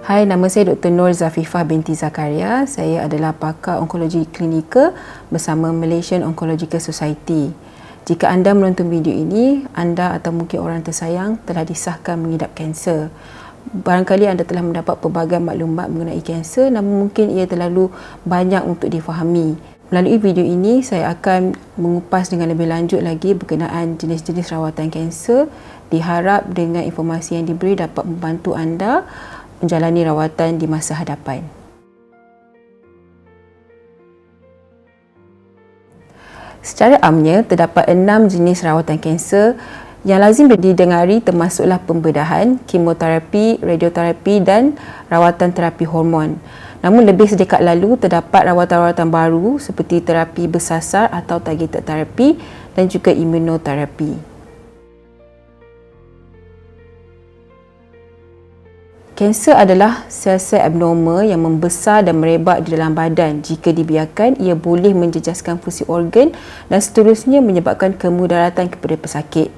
Hai, nama saya Dr. Nur Zafifah binti Zakaria. Saya adalah pakar onkologi klinikal bersama Malaysian Oncological Society. Jika anda menonton video ini, anda atau mungkin orang tersayang telah disahkan mengidap kanser. Barangkali anda telah mendapat pelbagai maklumat mengenai kanser, namun mungkin ia terlalu banyak untuk difahami. Melalui video ini, saya akan mengupas dengan lebih lanjut lagi berkenaan jenis-jenis rawatan kanser. Diharap dengan informasi yang diberi dapat membantu anda menjalani rawatan di masa hadapan. Secara amnya, terdapat 6 jenis rawatan kanser yang lazim didengari, termasuklah pembedahan, kemoterapi, radioterapi dan rawatan terapi hormon. Namun lebih sedekat lalu, terdapat rawatan-rawatan baru seperti terapi bersasar atau targeted therapy dan juga imunoterapi. Kanser adalah sel-sel abnormal yang membesar dan merebak di dalam badan. Jika dibiarkan, ia boleh menjejaskan fungsi organ dan seterusnya menyebabkan kemudaratan kepada pesakit.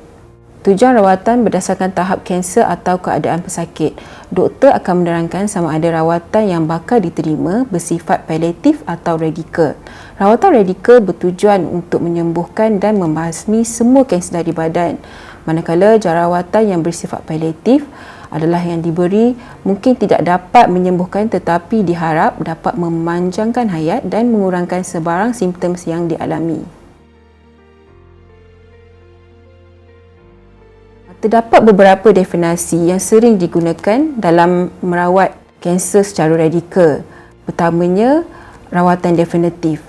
Tujuan rawatan berdasarkan tahap kanser atau keadaan pesakit. Doktor akan menerangkan sama ada rawatan yang bakal diterima bersifat paliatif atau radikal. Rawatan radikal bertujuan untuk menyembuhkan dan membasmi semua kanser dari badan. Manakala rawatan yang bersifat paliatif adalah yang diberi mungkin tidak dapat menyembuhkan tetapi diharap dapat memanjangkan hayat dan mengurangkan sebarang simptom yang dialami. Terdapat beberapa definisi yang sering digunakan dalam merawat kanser secara radikal. Pertamanya, rawatan definitif.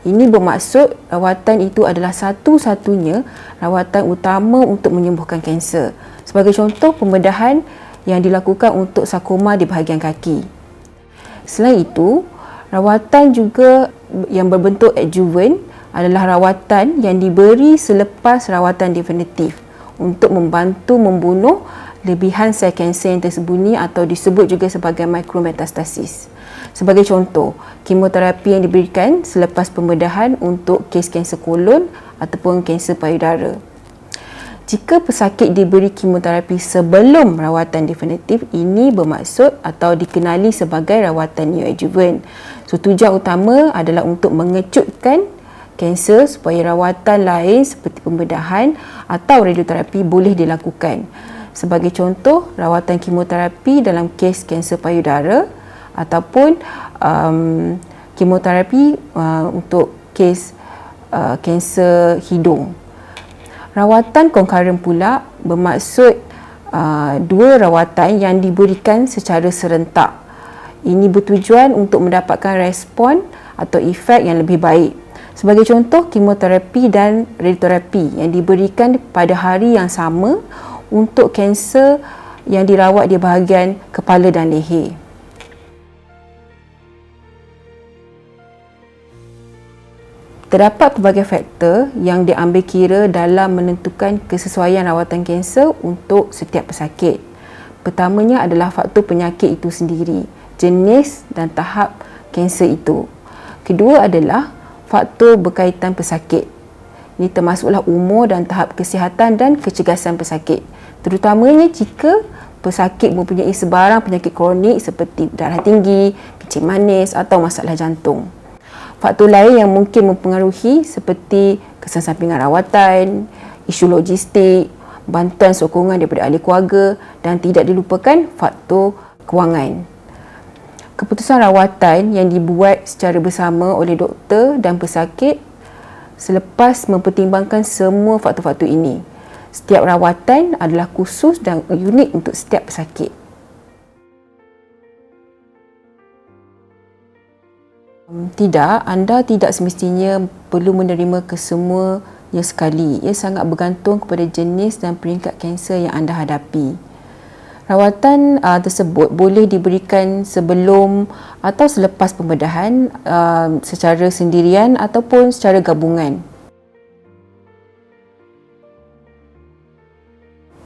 Ini bermaksud rawatan itu adalah satu-satunya rawatan utama untuk menyembuhkan kanser. Sebagai contoh, pembedahan yang dilakukan untuk sarkoma di bahagian kaki. Selain itu, rawatan juga yang berbentuk adjuvant adalah rawatan yang diberi selepas rawatan definitif untuk membantu membunuh lebihan sel kanser yang tersembunyi atau disebut juga sebagai mikrometastasis. Sebagai contoh, kemoterapi yang diberikan selepas pembedahan untuk kes kanser kolon ataupun kanser payudara. Jika pesakit diberi kemoterapi sebelum rawatan definitif, ini bermaksud atau dikenali sebagai rawatan neoadjuvant. So, tujuan utama adalah untuk mengecutkan kanser supaya rawatan lain seperti pembedahan atau radioterapi boleh dilakukan. Sebagai contoh, rawatan kemoterapi dalam kes kanser payudara ataupun kemoterapi untuk kes kanser hidung. Rawatan concurrent pula bermaksud dua rawatan yang diberikan secara serentak. Ini bertujuan untuk mendapatkan respon atau efek yang lebih baik. Sebagai contoh, kemoterapi dan radioterapi yang diberikan pada hari yang sama untuk kanser yang dirawat di bahagian kepala dan leher. Terdapat pelbagai faktor yang diambil kira dalam menentukan kesesuaian rawatan kanser untuk setiap pesakit. Pertamanya adalah faktor penyakit itu sendiri, jenis dan tahap kanser itu. Kedua adalah faktor berkaitan pesakit. Ini termasuklah umur dan tahap kesihatan dan kecergasan pesakit. Terutamanya jika pesakit mempunyai sebarang penyakit kronik seperti darah tinggi, kencing manis atau masalah jantung. Faktor lain yang mungkin mempengaruhi seperti kesampingan rawatan, isu logistik, bantuan sokongan daripada ahli keluarga dan tidak dilupakan faktor kewangan. Keputusan rawatan yang dibuat secara bersama oleh doktor dan pesakit selepas mempertimbangkan semua faktor-faktor ini. Setiap rawatan adalah khusus dan unik untuk setiap pesakit. Tidak, anda tidak semestinya perlu menerima kesemuanya sekali. Ia sangat bergantung kepada jenis dan peringkat kanser yang anda hadapi. Rawatan tersebut boleh diberikan sebelum atau selepas pembedahan secara sendirian ataupun secara gabungan.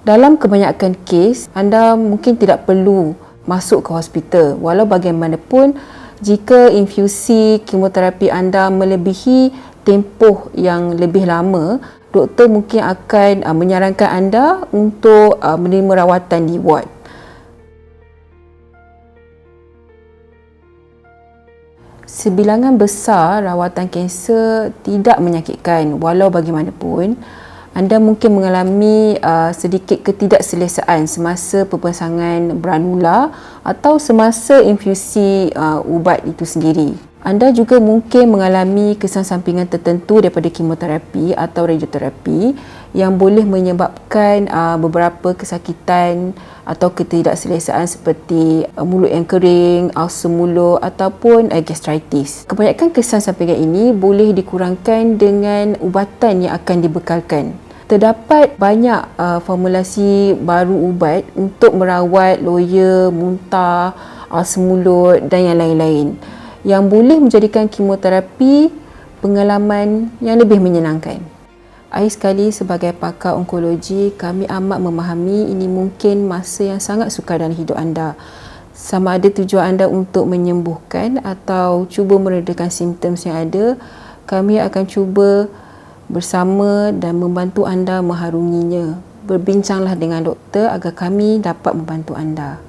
Dalam kebanyakan kes, anda mungkin tidak perlu masuk ke hospital. Walau bagaimanapun, jika infusi kemoterapi anda melebihi tempoh yang lebih lama, doktor mungkin akan menyarankan anda untuk menerima rawatan di ward. Sebilangan besar rawatan kanser tidak menyakitkan, walau bagaimanapun anda mungkin mengalami sedikit ketidakselesaan semasa pemasangan branula atau semasa infusi ubat itu sendiri. Anda juga mungkin mengalami kesan sampingan tertentu daripada kemoterapi atau radioterapi yang boleh menyebabkan beberapa kesakitan atau ketidakselesaan seperti mulut yang kering, ulcer mulut ataupun gastritis. Kebanyakan kesan sampingan ini boleh dikurangkan dengan ubatan yang akan dibekalkan. Terdapat banyak formulasi baru ubat untuk merawat loya, muntah, ulcer mulut dan yang lain-lain, yang boleh menjadikan kemoterapi pengalaman yang lebih menyenangkan. Akhir sekali, sebagai pakar onkologi, kami amat memahami ini mungkin masa yang sangat sukar dalam hidup anda. Sama ada tujuan anda untuk menyembuhkan atau cuba meredakan simptom yang ada, kami akan cuba bersama dan membantu anda mengharunginya. Berbincanglah dengan doktor agar kami dapat membantu anda.